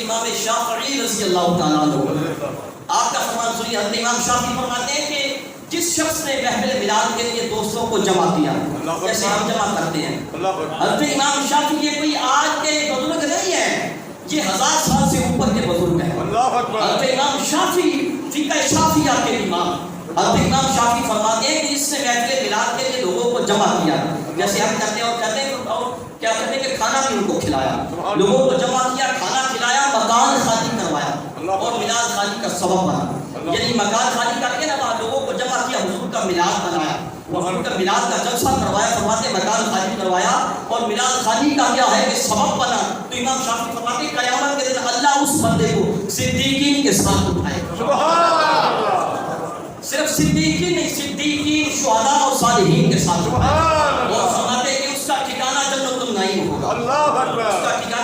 امام شافعی رضی اللہ تعالیٰ عنہ، آپ کا فرمان سنیے، حضرت امام شافعی فرماتے ہیں کہ جس شخص نے محفل میلاد کے لیے دوستوں کو جمع کیا جیسے ہم جمع کرتے ہیں، حضرت امام شافعی یہ کوئی آج کے بزرگ نہیں ہے، یہ 1000 سال سے اوپر کے بزرگ ہیں۔ حضرت امام شافعی فقہ شافعیہ کے امام، حضرت امام شافعی فرماتے ہیں کہ جس نے محفل میلاد کے لیے لوگوں کو جمع کیا جیسے ہم کرتے ہیں، اور کہتے ہیں اور کیا کہتے ہیں کہ کھانا بھی ان کو کھلایا، لوگوں کو جمع کیا، کھانا کھلایا، مکان خالی کروایا اور میلاد خالی کا سبب بنا، یعنی مکان خالی کر کے نا لوگوں کو جمع کیا، حضور کا میلاد بنایا، حضور کا میلاد کا جلسہ کروایا، فرماتے ہیں مکان خالی کروایا اور میلاد خالی کا کیا ہے کہ سبب بنا۔ تو امام شافعی فرماتے ہیں قیامت کے دن اللہ اس بندے کو صدیقین کے ساتھ اٹھائے گا، صرف صدیقین نہیں، صدیقین، شہداء اور صالحین کے ساتھ اٹھائے گا، اور فرماتے ہیں کہ اس کا ٹھکانہ جنت النعیم ہوگا، اس کا ٹھکانہ